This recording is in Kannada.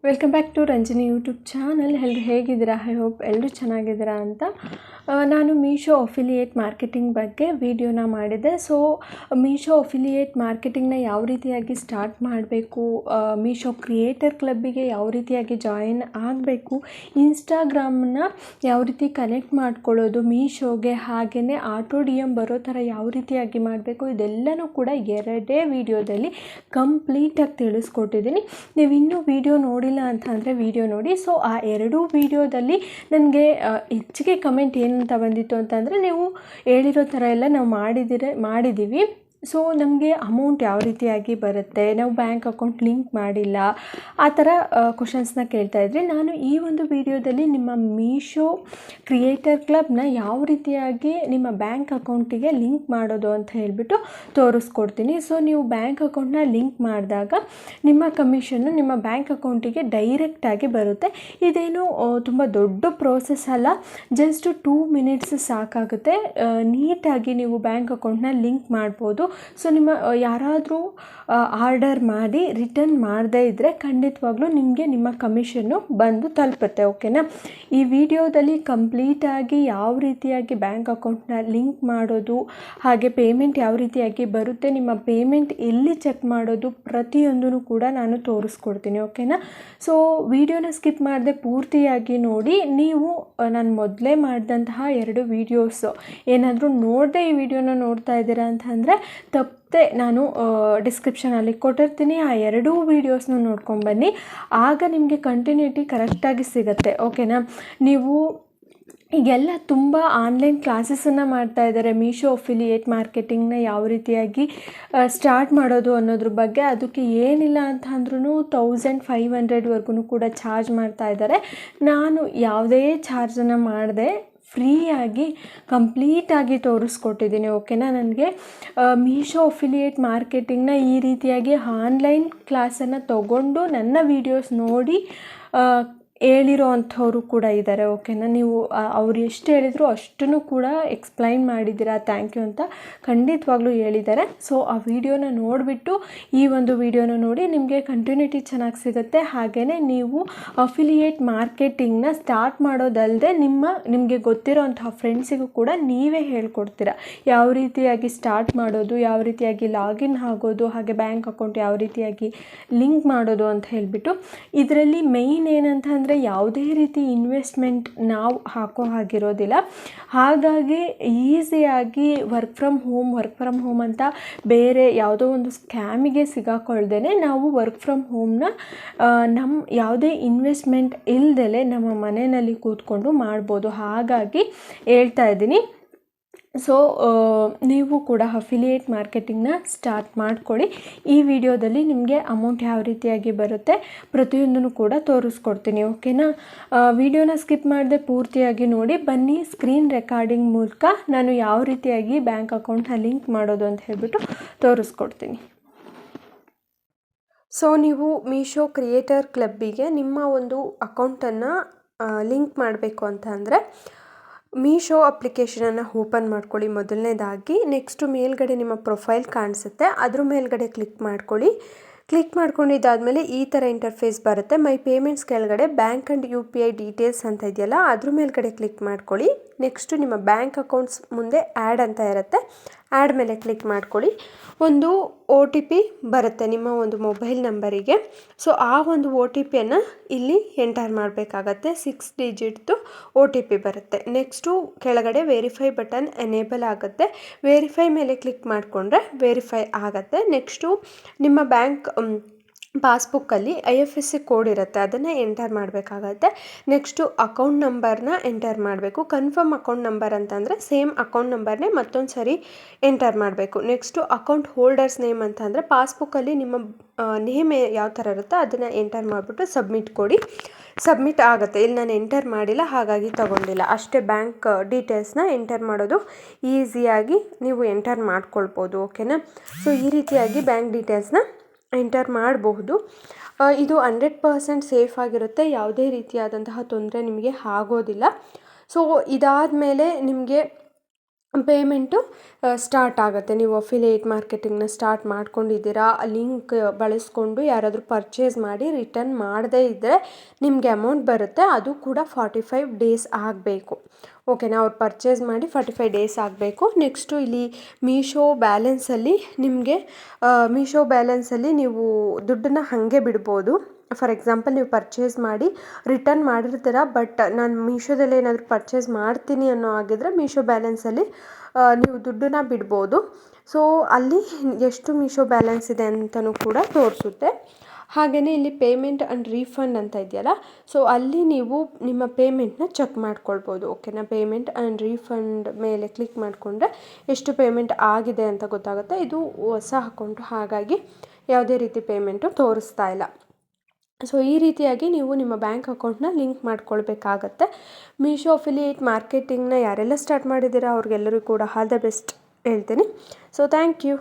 Welcome back to Ranjani YouTube channel. ಎಲ್ಲರೂ ಹೇಗಿದ್ದೀರಾ? ಐ ಹೋಪ್ ಎಲ್ಲರೂ ಚೆನ್ನಾಗಿದ್ದೀರಾ ಅಂತ. ನಾನು ಮೀಶೋ ಅಫಿಲಿಯೇಟ್ ಮಾರ್ಕೆಟಿಂಗ್ ಬಗ್ಗೆ ವಿಡಿಯೋನ ಮಾಡಿದೆ. ಸೊ ಮೀಶೋ ಅಫಿಲಿಯೇಟ್ ಮಾರ್ಕೆಟಿಂಗ್ನ ಯಾವ ರೀತಿಯಾಗಿ ಸ್ಟಾರ್ಟ್ ಮಾಡಬೇಕು, ಮೀಶೋ ಕ್ರಿಯೇಟರ್ ಕ್ಲಬ್ಬಿಗೆ ಯಾವ ರೀತಿಯಾಗಿ ಜಾಯಿನ್ ಆಗಬೇಕು, ಇನ್ಸ್ಟಾಗ್ರಾಮ್ನ ಯಾವ ರೀತಿ ಕನೆಕ್ಟ್ ಮಾಡ್ಕೊಳ್ಳೋದು ಮೀಶೋಗೆ, ಹಾಗೆಯೇ ಆಟೋ ಡಿ ಎಮ್ ಬರೋ ಥರ ಯಾವ ರೀತಿಯಾಗಿ ಮಾಡಬೇಕು, ಇದೆಲ್ಲನೂ ಕೂಡ ಎರಡೇ ವಿಡಿಯೋದಲ್ಲಿ ಕಂಪ್ಲೀಟಾಗಿ ತಿಳಿಸ್ಕೊಟ್ಟಿದ್ದೀನಿ. ನೀವು ಇನ್ನೂ ವಿಡಿಯೋ ನೋಡಿಲ್ಲ ಅಂತಂದರೆ ವಿಡಿಯೋ ನೋಡಿ. ಸೊ ಆ ಎರಡೂ ವಿಡಿಯೋದಲ್ಲಿ ನನಗೆ ಹೆಚ್ಚಿಗೆ ಕಮೆಂಟ್ ಏನಂತ ಬಂದಿತ್ತು ಅಂತಂದರೆ, ನೀವು ಹೇಳಿರೋ ಥರ ಎಲ್ಲ ನಾವು ಮಾಡಿದ್ದೀವಿ, ಸೊ ನಮಗೆ ಅಮೌಂಟ್ ಯಾವ ರೀತಿಯಾಗಿ ಬರುತ್ತೆ, ನಾವು ಬ್ಯಾಂಕ್ ಅಕೌಂಟ್ ಲಿಂಕ್ ಮಾಡಿಲ್ಲ, ಆ ಥರ ಕ್ವಶನ್ಸ್ನ ಕೇಳ್ತಾಯಿದ್ರಿ. ನಾನು ಈ ಒಂದು ವಿಡಿಯೋದಲ್ಲಿ ನಿಮ್ಮ ಮೀಶೋ ಕ್ರಿಯೇಟರ್ ಕ್ಲಬ್ನ ಯಾವ ರೀತಿಯಾಗಿ ನಿಮ್ಮ ಬ್ಯಾಂಕ್ ಅಕೌಂಟಿಗೆ ಲಿಂಕ್ ಮಾಡೋದು ಅಂತ ಹೇಳಿಬಿಟ್ಟು ತೋರಿಸ್ಕೊಡ್ತೀನಿ. ಸೊ ನೀವು ಬ್ಯಾಂಕ್ ಅಕೌಂಟ್ನ ಲಿಂಕ್ ಮಾಡಿದಾಗ ನಿಮ್ಮ ಕಮಿಷನ್ನು ನಿಮ್ಮ ಬ್ಯಾಂಕ್ ಅಕೌಂಟಿಗೆ ಡೈರೆಕ್ಟಾಗಿ ಬರುತ್ತೆ. ಇದೇನು ತುಂಬ ದೊಡ್ಡ ಪ್ರೋಸೆಸ್ ಅಲ್ಲ, ಜಸ್ಟ್ 2 ಮಿನಿಟ್ಸ್ ಸಾಕಾಗುತ್ತೆ. ನೀಟಾಗಿ ನೀವು ಬ್ಯಾಂಕ್ ಅಕೌಂಟ್ನ ಲಿಂಕ್ ಮಾಡ್ಬೋದು. ಸೊ ನಿಮ್ಮ ಯಾರಾದರೂ ಆರ್ಡರ್ ಮಾಡಿ ರಿಟರ್ನ್ ಮಾಡದೇ ಇದ್ದರೆ ಖಂಡಿತವಾಗ್ಲೂ ನಿಮಗೆ ನಿಮ್ಮ ಕಮಿಷನ್ನು ಬಂದು ತಲುಪುತ್ತೆ. ಓಕೆನಾ? ಈ ವಿಡಿಯೋದಲ್ಲಿ ಕಂಪ್ಲೀಟಾಗಿ ಯಾವ ರೀತಿಯಾಗಿ ಬ್ಯಾಂಕ್ ಅಕೌಂಟ್ನ ಲಿಂಕ್ ಮಾಡೋದು, ಹಾಗೆ ಪೇಮೆಂಟ್ ಯಾವ ರೀತಿಯಾಗಿ ಬರುತ್ತೆ, ನಿಮ್ಮ ಪೇಮೆಂಟ್ ಎಲ್ಲಿ ಚೆಕ್ ಮಾಡೋದು, ಪ್ರತಿಯೊಂದೂ ಕೂಡ ನಾನು ತೋರಿಸ್ಕೊಡ್ತೀನಿ. ಓಕೆನಾ? ಸೊ ವಿಡಿಯೋನ ಸ್ಕಿಪ್ ಮಾಡದೆ ಪೂರ್ತಿಯಾಗಿ ನೋಡಿ. ನೀವು ನಾನು ಮೊದಲೇ ಮಾಡಿದಂತಹ 2 ವೀಡಿಯೋಸ್ ಏನಾದರೂ ನೋಡದೆ ಈ ವಿಡಿಯೋನ ನೋಡ್ತಾ ಇದ್ದೀರಾ ಅಂತಂದರೆ ತಪ್ಪದೆ ನಾನು ಡಿಸ್ಕ್ರಿಪ್ಷನಲ್ಲಿ ಕೊಟ್ಟಿರ್ತೀನಿ. ಆ 2 ವೀಡಿಯೋಸ್ನ ನೋಡ್ಕೊಂಬನ್ನಿ, ಆಗ ನಿಮಗೆ ಕಂಟಿನ್ಯೂಟಿ ಕರೆಕ್ಟಾಗಿ ಸಿಗುತ್ತೆ. ಓಕೆನಾ? ನೀವು ಈಗೆಲ್ಲ ತುಂಬ ಆನ್ಲೈನ್ ಕ್ಲಾಸಸನ್ನು ಮಾಡ್ತಾ ಇದ್ದಾರೆ ಮೀಶೋ ಅಫಿಲಿಯೇಟ್ ಮಾರ್ಕೆಟಿಂಗ್ನ ಯಾವ ರೀತಿಯಾಗಿ ಸ್ಟಾರ್ಟ್ ಮಾಡೋದು ಅನ್ನೋದ್ರ ಬಗ್ಗೆ. ಅದಕ್ಕೆ ಏನಿಲ್ಲ ಅಂತ ಅಂದ್ರೂ 1500ವರೆಗೂ ಕೂಡ ಚಾರ್ಜ್ ಮಾಡ್ತಾ ಇದ್ದಾರೆ. ನಾನು ಯಾವುದೇ ಚಾರ್ಜನ್ನು ಮಾಡದೆ ಫ್ರೀಯಾಗಿ ಕಂಪ್ಲೀಟಾಗಿ ತೋರಿಸ್ಕೊಟ್ಟಿದ್ದೀನಿ. ಓಕೆನಾ? ನನಗೆ ಮೀಶೋ ಅಫಿಲಿಯೇಟ್ ಮಾರ್ಕೆಟಿಂಗ್ನ ಈ ರೀತಿಯಾಗಿ ಆನ್ಲೈನ್ ಕ್ಲಾಸನ್ನು ತಗೊಂಡು ನನ್ನ ವೀಡಿಯೋಸ್ ನೋಡಿ ಹೇಳಿರೋ ಅಂಥವರು ಕೂಡ ಇದ್ದಾರೆ. ಓಕೆನಾ? ನೀವು ಅವ್ರು ಎಷ್ಟು ಹೇಳಿದ್ರು ಅಷ್ಟನ್ನು ಕೂಡ ಎಕ್ಸ್ಪ್ಲೈನ್ ಮಾಡಿದ್ದೀರಾ, ಥ್ಯಾಂಕ್ ಯು ಅಂತ ಖಂಡಿತವಾಗ್ಲೂ ಹೇಳಿದ್ದಾರೆ. ಸೊ ಆ ವಿಡಿಯೋನ ನೋಡಿಬಿಟ್ಟು ಈ ಒಂದು ವಿಡಿಯೋನ ನೋಡಿ, ನಿಮಗೆ ಕಂಟಿನ್ಯೂಟಿ ಚೆನ್ನಾಗಿ ಸಿಗುತ್ತೆ. ಹಾಗೆಯೇ ನೀವು ಅಫಿಲಿಯೇಟ್ ಮಾರ್ಕೆಟಿಂಗ್ನ ಸ್ಟಾರ್ಟ್ ಮಾಡೋದಲ್ಲದೆ ನಿಮಗೆ ಗೊತ್ತಿರೋ ಅಂತಹ ಫ್ರೆಂಡ್ಸಿಗೂ ಕೂಡ ನೀವೇ ಹೇಳ್ಕೊಡ್ತೀರಾ ಯಾವ ರೀತಿಯಾಗಿ ಸ್ಟಾರ್ಟ್ ಮಾಡೋದು, ಯಾವ ರೀತಿಯಾಗಿ ಲಾಗಿನ್ ಆಗೋದು, ಹಾಗೆ ಬ್ಯಾಂಕ್ ಅಕೌಂಟ್ ಯಾವ ರೀತಿಯಾಗಿ ಲಿಂಕ್ ಮಾಡೋದು ಅಂತ ಹೇಳಿಬಿಟ್ಟು. ಇದರಲ್ಲಿ ಮೇಯ್ನ್ ಏನಂತ ಅಂದರೆ ಯಾವುದೇ ರೀತಿ ಇನ್ವೆಸ್ಟ್ಮೆಂಟ್ ನಾವು ಹಾಕೋ ಹಾಗಿರೋದಿಲ್ಲ. ಹಾಗಾಗಿ ಈಸಿಯಾಗಿ ವರ್ಕ್ ಫ್ರಮ್ ಹೋಮ್ ಅಂತ ಬೇರೆ ಯಾವುದೋ ಒಂದು ಸ್ಕ್ಯಾಮಿಗೆ ಸಿಗಾಕೊಳ್ದೇ ನಾವು ವರ್ಕ್ ಫ್ರಮ್ ಹೋಮ್ನ ನಮ್ಮ ಯಾವುದೇ ಇನ್ವೆಸ್ಟ್ಮೆಂಟ್ ಇಲ್ದಲೆ ನಮ್ಮ ಮನೆಯಲ್ಲಿ ಕೂತ್ಕೊಂಡು ಮಾಡ್ಬೋದು. ಹಾಗಾಗಿ ಹೇಳ್ತಾ ಇದ್ದೀನಿ. ಸೊ ನೀವು ಕೂಡ ಅಫಿಲಿಯೇಟ್ ಮಾರ್ಕೆಟಿಂಗ್ನ ಸ್ಟಾರ್ಟ್ ಮಾಡ್ಕೊಳ್ಳಿ. ಈ ವಿಡಿಯೋದಲ್ಲಿ ನಿಮಗೆ ಅಮೌಂಟ್ ಯಾವ ರೀತಿಯಾಗಿ ಬರುತ್ತೆ ಪ್ರತಿಯೊಂದನ್ನು ಕೂಡ ತೋರಿಸ್ಕೊಡ್ತೀನಿ. ಓಕೆನಾ? ವಿಡಿಯೋನ ಸ್ಕಿಪ್ ಮಾಡದೆ ಪೂರ್ತಿಯಾಗಿ ನೋಡಿ. ಬನ್ನಿ, ಸ್ಕ್ರೀನ್ ರೆಕಾರ್ಡಿಂಗ್ ಮೂಲಕ ನಾನು ಯಾವ ರೀತಿಯಾಗಿ ಬ್ಯಾಂಕ್ ಅಕೌಂಟ್ನ ಲಿಂಕ್ ಮಾಡೋದು ಅಂತ ಹೇಳಿಬಿಟ್ಟು ತೋರಿಸ್ಕೊಡ್ತೀನಿ. ಸೊ ನೀವು ಮೀಶೋ ಕ್ರಿಯೇಟರ್ ಕ್ಲಬ್ಬಿಗೆ ನಿಮ್ಮ ಒಂದು ಅಕೌಂಟನ್ನು ಲಿಂಕ್ ಮಾಡಬೇಕು ಅಂತ ಅಂದರೆ ಮೀಶೋ ಅಪ್ಲಿಕೇಶನನ್ನು ಓಪನ್ ಮಾಡ್ಕೊಳ್ಳಿ ಮೊದಲನೇದಾಗಿ. ನೆಕ್ಸ್ಟು ಮೇಲ್ಗಡೆ ನಿಮ್ಮ ಪ್ರೊಫೈಲ್ ಕಾಣಿಸುತ್ತೆ, ಅದ್ರ ಮೇಲ್ಗಡೆ ಕ್ಲಿಕ್ ಮಾಡ್ಕೊಳ್ಳಿ. ಕ್ಲಿಕ್ ಮಾಡ್ಕೊಂಡಿದ್ದಾದಮೇಲೆ ಈ ಥರ ಇಂಟರ್ಫೇಸ್ ಬರುತ್ತೆ. ಮೈ ಪೇಮೆಂಟ್ಸ್ ಕೆಳಗಡೆ ಬ್ಯಾಂಕ್ ಆ್ಯಂಡ್ UPI ಡೀಟೇಲ್ಸ್ ಅಂತ ಇದೆಯಲ್ಲ, ಅದ್ರ ಮೇಲ್ಗಡೆ ಕ್ಲಿಕ್ ಮಾಡ್ಕೊಳ್ಳಿ. ನೆಕ್ಸ್ಟು ನಿಮ್ಮ ಬ್ಯಾಂಕ್ ಅಕೌಂಟ್ಸ್ ಮುಂದೆ ಆ್ಯಡ್ ಅಂತ ಇರುತ್ತೆ, ಆ್ಯಡ್ ಮೇಲೆ ಕ್ಲಿಕ್ ಮಾಡ್ಕೊಳ್ಳಿ. ಒಂದು OTP ಬರುತ್ತೆ ನಿಮ್ಮ ಒಂದು ಮೊಬೈಲ್ ನಂಬರಿಗೆ. ಸೊ ಆ ಒಂದು OTPಯನ್ನು ಇಲ್ಲಿ ಎಂಟರ್ ಮಾಡಬೇಕಾಗತ್ತೆ. 6 ಡಿಜಿಟ್ದು OTP ಬರುತ್ತೆ. ನೆಕ್ಸ್ಟು ಕೆಳಗಡೆ ವೆರಿಫೈ ಬಟನ್ ಎನೇಬಲ್ ಆಗುತ್ತೆ. ವೆರಿಫೈ ಮೇಲೆ ಕ್ಲಿಕ್ ಮಾಡಿಕೊಂಡ್ರೆ ವೆರಿಫೈ ಆಗುತ್ತೆ. ನೆಕ್ಸ್ಟು ನಿಮ್ಮ ಬ್ಯಾಂಕ್ ಪಾಸ್ಬುಕ್ಕಲ್ಲಿ IFSC ಕೋಡ್ ಇರುತ್ತೆ, ಅದನ್ನು ಎಂಟರ್ ಮಾಡಬೇಕಾಗತ್ತೆ. ನೆಕ್ಸ್ಟು ಅಕೌಂಟ್ ನಂಬರ್ನ ಎಂಟರ್ ಮಾಡಬೇಕು. ಕನ್ಫರ್ಮ್ ಅಕೌಂಟ್ ನಂಬರ್ ಅಂತಂದರೆ ಸೇಮ್ ಅಕೌಂಟ್ ನಂಬರ್ನೇ ಮತ್ತೊಂದು ಸರಿ ಎಂಟರ್ ಮಾಡಬೇಕು. ನೆಕ್ಸ್ಟು ಅಕೌಂಟ್ ಹೋಲ್ಡರ್ಸ್ ನೇಮ್ ಅಂತಂದರೆ ಪಾಸ್ಬುಕ್ಕಲ್ಲಿ ನಿಮ್ಮ ನೇಮ್ ಯಾವ ಥರ ಇರುತ್ತೋ ಅದನ್ನು ಎಂಟರ್ ಮಾಡಿಬಿಟ್ಟು ಸಬ್ಮಿಟ್ ಕೊಡಿ. ಸಬ್ಮಿಟ್ ಆಗುತ್ತೆ. ಇಲ್ಲಿ ನಾನು ಎಂಟರ್ ಮಾಡಿಲ್ಲ, ಹಾಗಾಗಿ ತಗೊಂಡಿಲ್ಲ ಅಷ್ಟೇ. ಬ್ಯಾಂಕ್ ಡೀಟೇಲ್ಸ್ನ ಎಂಟರ್ ಮಾಡೋದು ಈಸಿಯಾಗಿ ನೀವು ಎಂಟರ್ ಮಾಡ್ಕೊಳ್ಬೋದು. ಓಕೆನಾ? ಸೊ ಈ ರೀತಿಯಾಗಿ ಬ್ಯಾಂಕ್ ಡೀಟೇಲ್ಸ್ನ ಎಂಟರ್ ಮಾಡಬಹುದು. ಇದು 100% ಸೇಫ್ ಆಗಿರುತ್ತೆ, ಯಾವುದೇ ರೀತಿಯಾದಂತಹ ತೊಂದರೆ ನಿಮಗೆ ಆಗೋದಿಲ್ಲ. ಸೊ ಇದಾದ ಮೇಲೆ ನಿಮಗೆ ಪೇಮೆಂಟು ಸ್ಟಾರ್ಟ್ ಆಗುತ್ತೆ. ನೀವು ಅಫಿಲಿಯೇಟ್ ಮಾರ್ಕೆಟಿಂಗ್ನ ಸ್ಟಾರ್ಟ್ ಮಾಡ್ಕೊಂಡಿದ್ದೀರಾ, ಲಿಂಕ್ ಬಳಸ್ಕೊಂಡು ಯಾರಾದರೂ ಪರ್ಚೇಸ್ ಮಾಡಿ ರಿಟರ್ನ್ ಮಾಡದೇ ಇದ್ದರೆ ನಿಮಗೆ ಅಮೌಂಟ್ ಬರುತ್ತೆ. ಅದು ಕೂಡ 45 ಡೇಸ್ ಆಗಬೇಕು. ಓಕೆನಾ, ಅವ್ರು ಪರ್ಚೇಸ್ ಮಾಡಿ 45 ಡೇಸ್ ಆಗಬೇಕು. ನೆಕ್ಸ್ಟು ಇಲ್ಲಿ ಮೀಶೋ ಬ್ಯಾಲೆನ್ಸಲ್ಲಿ ನಿಮಗೆ ಮೀಶೋ ಬ್ಯಾಲೆನ್ಸಲ್ಲಿ ನೀವು ದುಡ್ಡನ್ನ ಹಾಗೆ ಬಿಡ್ಬೋದು. ಫಾರ್ ಎಕ್ಸಾಂಪಲ್ ನೀವು ಪರ್ಚೇಸ್ ಮಾಡಿ ರಿಟರ್ನ್ ಮಾಡಿರ್ತೀರ, ಬಟ್ ನಾನು ಮೀಶೋದಲ್ಲಿ ಏನಾದರೂ ಪರ್ಚೇಸ್ ಮಾಡ್ತೀನಿ ಅನ್ನೋ ಆಗಿದ್ರೆ ಮೀಶೋ ಬ್ಯಾಲೆನ್ಸಲ್ಲಿ ನೀವು ದುಡ್ಡನ್ನ ಬಿಡ್ಬೋದು. ಸೊ ಅಲ್ಲಿ ಎಷ್ಟು ಮೀಶೋ ಬ್ಯಾಲೆನ್ಸ್ ಇದೆ ಅಂತಲೂ ಕೂಡ ತೋರಿಸುತ್ತೆ. ಹಾಗೆಯೇ ಇಲ್ಲಿ ಪೇಮೆಂಟ್ ಆ್ಯಂಡ್ ರೀಫಂಡ್ ಅಂತ ಇದೆಯಲ್ಲ, ಸೊ ಅಲ್ಲಿ ನೀವು ನಿಮ್ಮ ಪೇಮೆಂಟ್ನ ಚೆಕ್ ಮಾಡ್ಕೊಳ್ಬೋದು. ಓಕೆನಾ, ಪೇಮೆಂಟ್ ಆ್ಯಂಡ್ ರೀಫಂಡ್ ಮೇಲೆ ಕ್ಲಿಕ್ ಮಾಡಿಕೊಂಡ್ರೆ ಎಷ್ಟು ಪೇಮೆಂಟ್ ಆಗಿದೆ ಅಂತ ಗೊತ್ತಾಗುತ್ತೆ. ಇದು ಹೊಸ ಅಕೌಂಟು, ಹಾಗಾಗಿ ಯಾವುದೇ ರೀತಿ ಪೇಮೆಂಟು ತೋರಿಸ್ತಾ ಇಲ್ಲ. ಸೊ ಈ ರೀತಿಯಾಗಿ ನೀವು ನಿಮ್ಮ ಬ್ಯಾಂಕ್ ಅಕೌಂಟ್ನ ಲಿಂಕ್ ಮಾಡ್ಕೊಳ್ಬೇಕಾಗತ್ತೆ. ಮೀಶೋ ಅಫಿಲಿಯೇಟ್ ಮಾರ್ಕೆಟಿಂಗ್ನ ಯಾರೆಲ್ಲ ಸ್ಟಾರ್ಟ್ ಮಾಡಿದ್ದೀರಾ ಅವ್ರಿಗೆಲ್ಲರಿಗೂ ಕೂಡ ಆಲ್ ದ ಬೆಸ್ಟ್ ಹೇಳ್ತೀನಿ. So thank you.